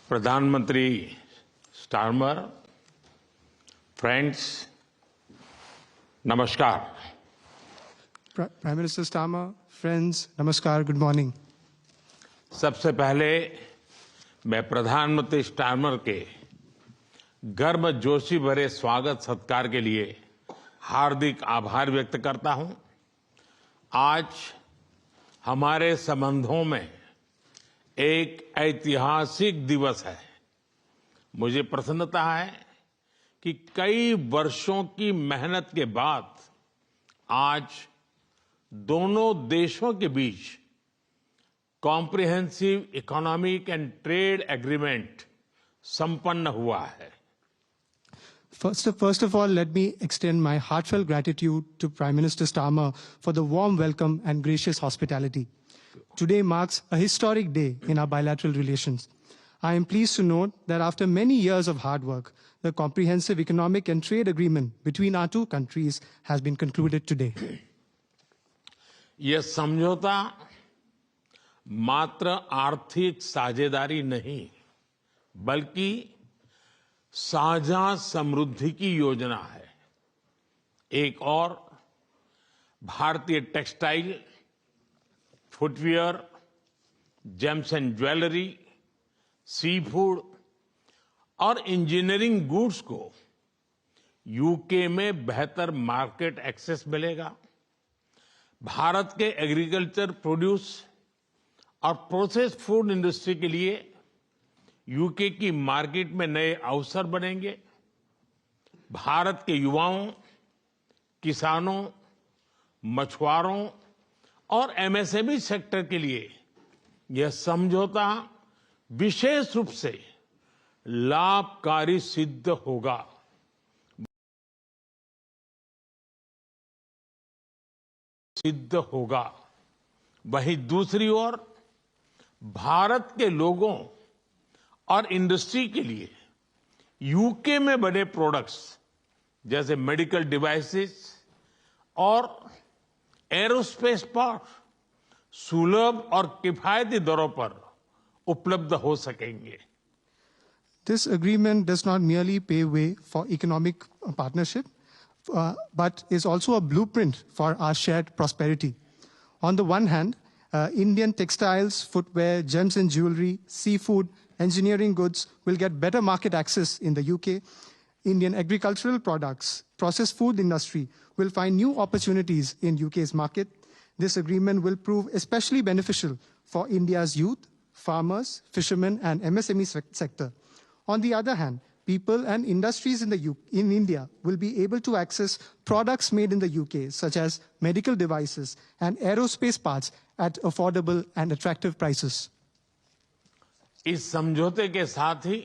प्रधानमंत्री Starmer, friends, नमस्कार। Prime Minister Starmer, friends, namaskar, good morning. सबसे पहले मैं प्रधानमंत्री स्टारमर के गर्मजोशी भरे स्वागत सत्कार के लिए हार्दिक आभार व्यक्त करता हूं। आज हमारे संबंधों में एक ऐतिहासिक दिवस है। मुझे प्रसन्नता है कि कई वर्षों की मेहनत के बाद आज दोनों देशों के बीच comprehensive economic and trade agreement संपन्न हुआ है। First of all, let me extend my heartfelt gratitude to Prime Minister Starmer for the warm welcome and gracious hospitality. Today marks a historic day in our bilateral relations. I am pleased to note that after many years of hard work, the comprehensive economic and trade agreement between our two countries has been concluded today. यह समझौता मात्र आर्थिक साझेदारी नहीं, बल्कि साझा समृद्धि की योजना है। एक और भारतीय textile, footwear, gems and jewellery, sea food और इंजीनियरिंग गुड्स को यूके में बेहतर मार्केट एक्सेस मिलेगा। भारत के एग्रीकल्चर प्रोड्यूस और प्रोसेस्ड फूड इंडस्ट्री के लिए यूके की मार्केट में नए अवसर बनेंगे। भारत के युवाओं, किसानों, मछुआरों और एमएसएमई सेक्टर के लिए यह समझौता विशेष रूप से लाभकारी सिद्ध होगा। वहीं दूसरी ओर भारत के लोगों और इंडस्ट्री के लिए यूके में बने प्रोडक्ट्स जैसे मेडिकल डिवाइसेस और एरोस्पेस पार्ट सुलभ और किफायती दरों पर उपलब्ध हो सकेंगे। This agreement does not merely pave way for economic partnership, but is also a blueprint for our shared prosperity. On the one hand, Indian textiles, footwear, gems and jewelry, seafood, engineering goods will get better market access in the UK. Indian agricultural products, processed food industry will find new opportunities in UK's market. This agreement will prove especially beneficial for India's youth, farmers, fishermen and MSME sector. On the other hand, people and industries in India will be able to access products made in the UK, such as medical devices and aerospace parts at affordable and attractive prices. इस समझौते के साथ ही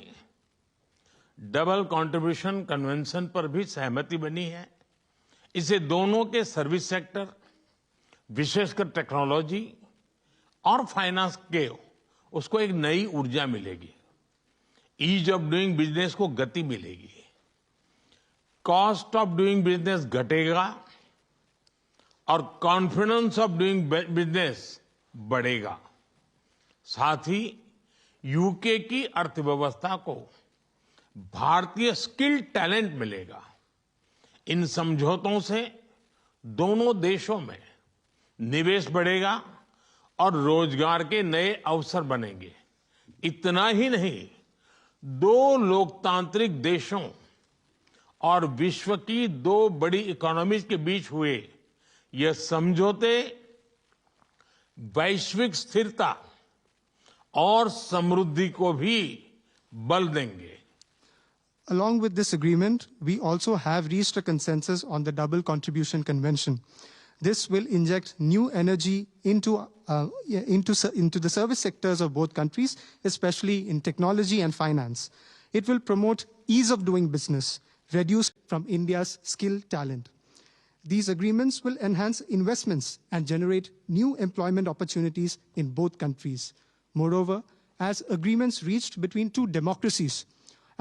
double contribution convention पर भी सहमति बनी है। इसे दोनों के सर्विस सेक्टर, विशेषकर टेक्नोलॉजी और फाइनेंस के उसको एक नई ऊर्जा मिलेगी। ईज ऑफ डूइंग बिजनेस को गति मिलेगी। कॉस्ट ऑफ डूइंग बिजनेस घटेगा और कॉन्फिडेंस ऑफ डूइंग बिजनेस बढ़ेगा। साथ ही यूके की अर्थव्यवस्था को भारतीय स्किल्ड टैलेंट मिलेगा। इन समझौतों से दोनों देशों में निवेश बढ़ेगा और रोजगार के नए अवसर बनेंगे। इतना ही नहीं, दो लोकतांत्रिक देशों और विश्व की दो बड़ी इकोनॉमीज के बीच हुए यह समझौते वैश्विक स्थिरता और समृद्धि को भी बल देंगे। Along with this agreement, we also have reached a consensus on the Double Contribution Convention. This will inject new energy into the service sectors of both countries, especially in technology and finance. It will promote ease of doing business, reduce from India's skilled talent. These agreements will enhance investments and generate new employment opportunities in both countries. Moreover, as agreements reached between two democracies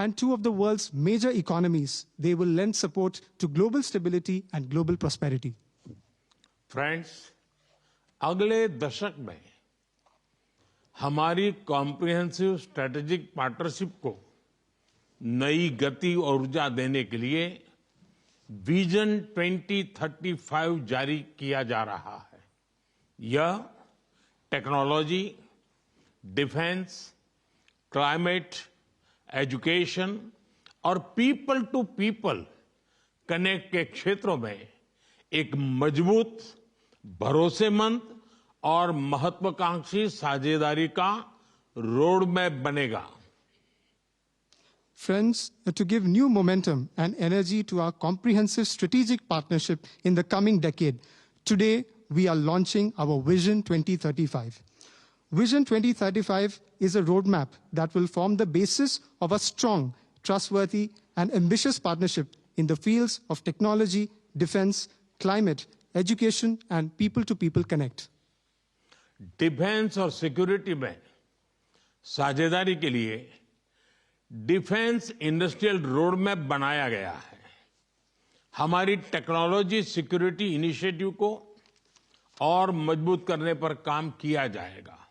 and two of the world's major economies, they will lend support to global stability and global prosperity. Friends, अगले दशक में हमारी comprehensive strategic partnership को नई गति और ऊर्जा देने के लिए विजन 2035 जारी किया जा रहा है। यह टेक्नोलॉजी, डिफेंस, क्लाइमेट, एजुकेशन और पीपल टू पीपल कनेक्ट के क्षेत्रों में एक मजबूत, भरोसेमंद और महत्वाकांक्षी साझेदारी का रोड मैप बनेगा। Friends, to give new momentum and energy to our comprehensive strategic partnership in the coming decade, today we are launching our Vision 2035. Vision 2035 is a roadmap that will form the basis of a strong, trustworthy, and ambitious partnership in the fields of technology, defense, climate, education, and people-to-people connect. Defence और security में साझेदारी के लिए defence industrial road map बनाया गया है। हमारी technology security initiative को और मजबूत करने पर काम किया जाएगा।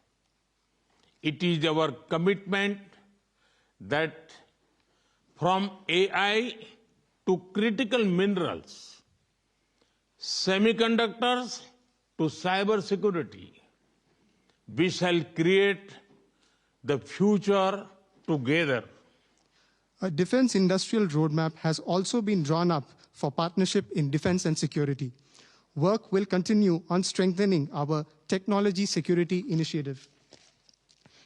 It is our commitment that from AI to critical minerals, semiconductors to cyber security, we shall create the future together. A defense industrial roadmap has also been drawn up for partnership in defense and security. Work will continue on strengthening our technology security initiative.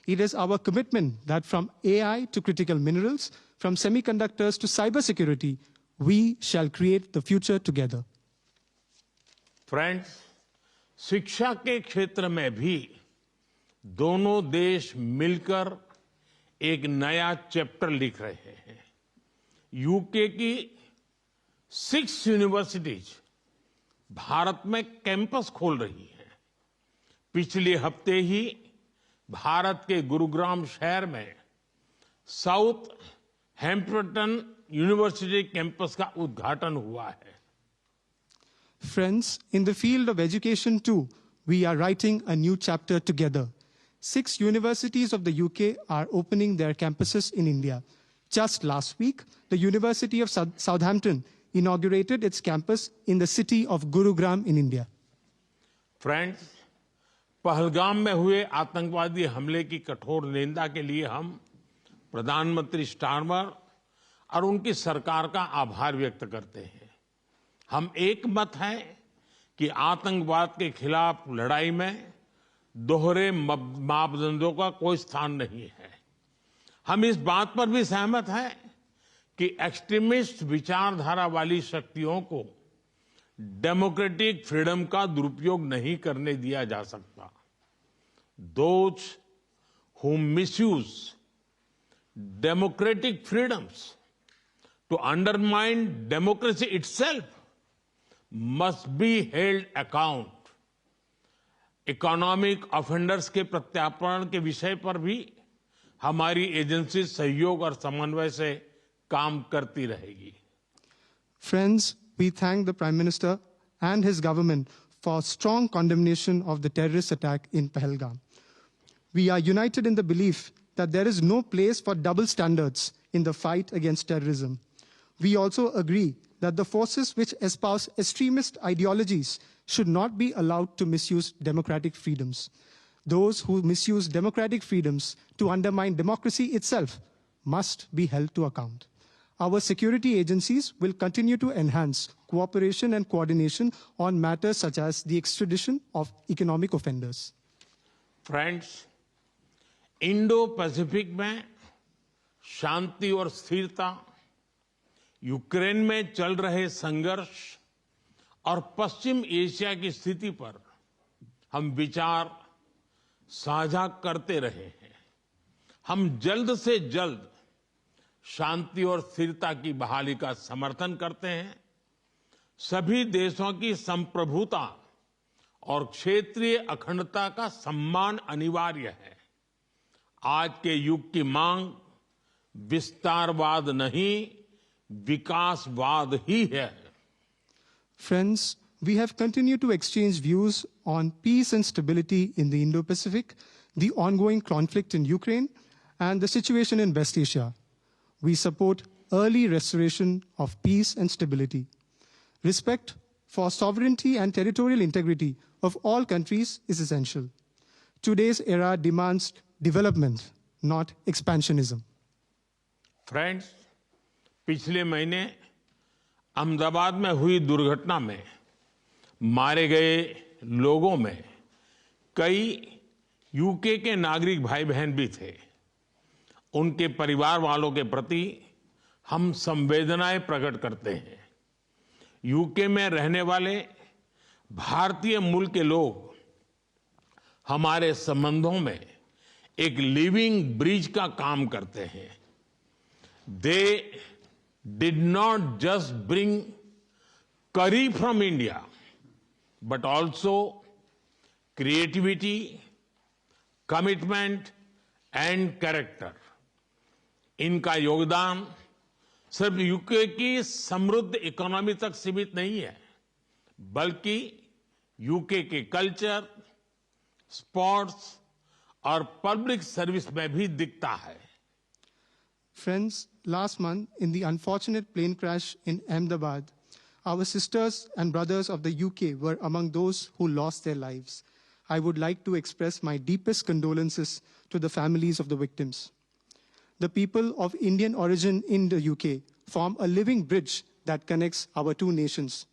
It is our commitment that from AI to critical minerals, from semiconductors to cybersecurity, we shall create the future together. Friends, शिक्षा के क्षेत्र में भी दोनों देश मिलकर एक नया चैप्टर लिख रहे हैं। यूके की 6 यूनिवर्सिटीज भारत में कैंपस खोल रही हैं। पिछले हफ्ते ही भारत के गुरुग्राम शहर में साउथ हैम्पटन यूनिवर्सिटी कैंपस का उद्घाटन हुआ है। Friends, in the field of education too, we are writing a new chapter together. 6 universities of the UK are opening their campuses in India. Just last week, the University of Southampton inaugurated its campus in the city of Gurugram in India. Friends, Pahalgam में हुए आतंकवादी हमले की कठोर निंदा के लिए हम प्रधानमंत्री स्टारमर और उनकी सरकार का आभार व्यक्त करते हैं। हम एक मत हैं कि आतंकवाद के खिलाफ लड़ाई में दोहरे मापदंडों का कोई स्थान नहीं है। हम इस बात पर भी सहमत हैं कि एक्सट्रीमिस्ट विचारधारा वाली शक्तियों को डेमोक्रेटिक फ्रीडम का दुरुपयोग नहीं करने दिया जा सकता। Those who misuse democratic freedoms to undermine democracy itself must be held account. Economic offenders के प्रत्यार्पण के विषय पर भी हमारी एजेंसी सहयोग और समन्वय से काम करती रहेगी। Friends, we thank the Prime Minister and his government for strong condemnation of the terrorist attack in Pahalgam. We are united in the belief that there is no place for double standards in the fight against terrorism. We also agree that the forces which espouse extremist ideologies should not be allowed to misuse democratic freedoms. Those who misuse democratic freedoms to undermine democracy itself must be held to account. Our security agencies will continue to enhance cooperation and coordination on matters such as the extradition of economic offenders. Friends, Indo-Pacific में शांति और स्थिरता, Ukraine में चल रहे संघर्ष और पश्चिम Asia की स्थिति पर हम विचार साझा करते रहे हैं। हम जल्द से जल्द शांति और स्थिरता की बहाली का समर्थन करते हैं। सभी देशों की संप्रभुता और क्षेत्रीय अखंडता का सम्मान अनिवार्य है। आज के युग की मांग विस्तारवाद नहीं, विकासवाद ही है। Friends, we have continued to exchange views on peace and stability in the Indo-Pacific, the ongoing conflict in Ukraine, and the situation in West Asia. We support early restoration of peace and stability. Respect for sovereignty and territorial integrity of all countries is essential. Today's era demands development, not expansionism. Friends, पिछले महीने अहमदाबाद में हुई दुर्घटना में मारे गए लोगों में कई यूके के नागरिक भाई बहन भी थे। उनके परिवार वालों के प्रति हम संवेदनाएं प्रकट करते हैं। यूके में रहने वाले भारतीय मूल के लोग हमारे संबंधों में एक लिविंग ब्रिज का काम करते हैं। They did not just bring curry from India, but also creativity, commitment and character. इनका योगदान सिर्फ यूके की समृद्ध इकोनॉमी तक सीमित नहीं है, बल्कि यूके के कल्चर, स्पोर्ट्स और पब्लिक सर्विस में भी दिखता है। Friends, last month, in the unfortunate plane crash in Ahmedabad, our sisters and brothers of the UK were among those who lost their lives. I would like to express my deepest condolences to the families of the victims. The people of Indian origin in the UK form a living bridge that connects our two nations.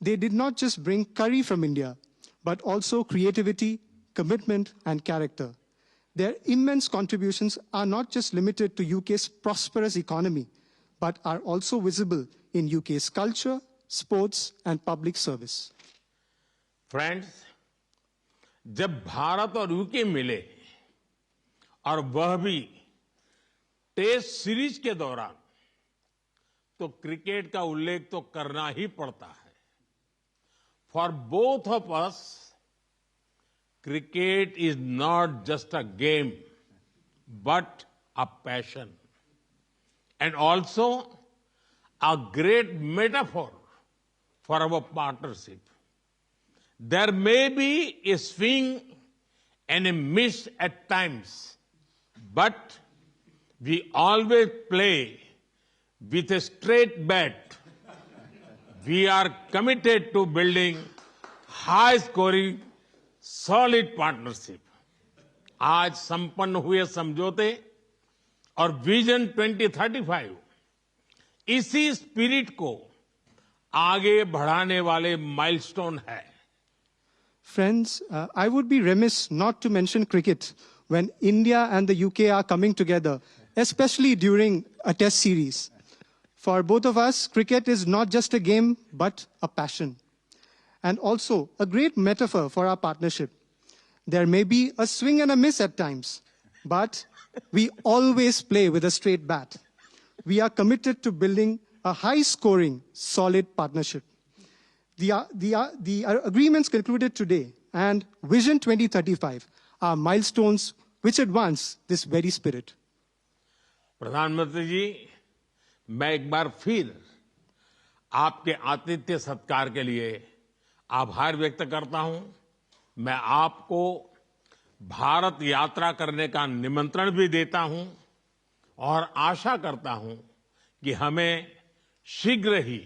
They did not just bring curry from India, but also creativity, commitment, and character. Their immense contributions are not just limited to UK's prosperous economy, but are also visible in UK's culture, sports, and public service. Friends, जब भारत और UK मिले और वह भी test series के दौरान, तो cricket का उल्लेख तो करना ही पड़ता है। For both of us, cricket is not just a game, but a passion, and also a great metaphor for our partnership. There may be a swing and a miss at times, but we always play with a straight bat. We are committed to building high-scoring solid partnership. आज संपन्न हुए समझौते और vision 2035 इसी spirit को आगे बढ़ाने वाले माइलस्टोन है। Friends, I would be remiss not to mention cricket when India and the UK are coming together, especially during a test series. For both of us, cricket is not just a game, but a passion, and also a great metaphor for our partnership. There may be a swing and a miss at times, but we always play with a straight bat. We are committed to building a high-scoring, solid partnership. The agreements concluded today and Vision 2035 are milestones which advance this very spirit. प्रधानमंत्री जी, मैं एक बार फिर आपके आतिथ्य सत्कार के लिए आभार व्यक्त करता हूं। मैं आपको भारत यात्रा करने का निमंत्रण भी देता हूं और आशा करता हूं कि हमें शीघ्र ही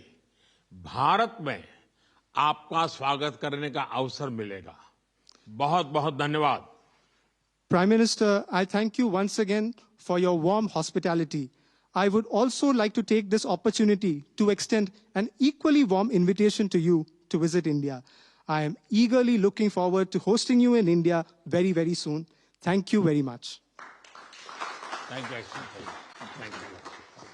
भारत में आपका स्वागत करने का अवसर मिलेगा। बहुत बहुत धन्यवाद। Prime Minister, I thank you once again for your warm hospitality. I would also like to take this opportunity to extend an equally warm invitation to you to visit India. I am eagerly looking forward to hosting you in India very, very soon. Thank you very much. Thank you. Thank you.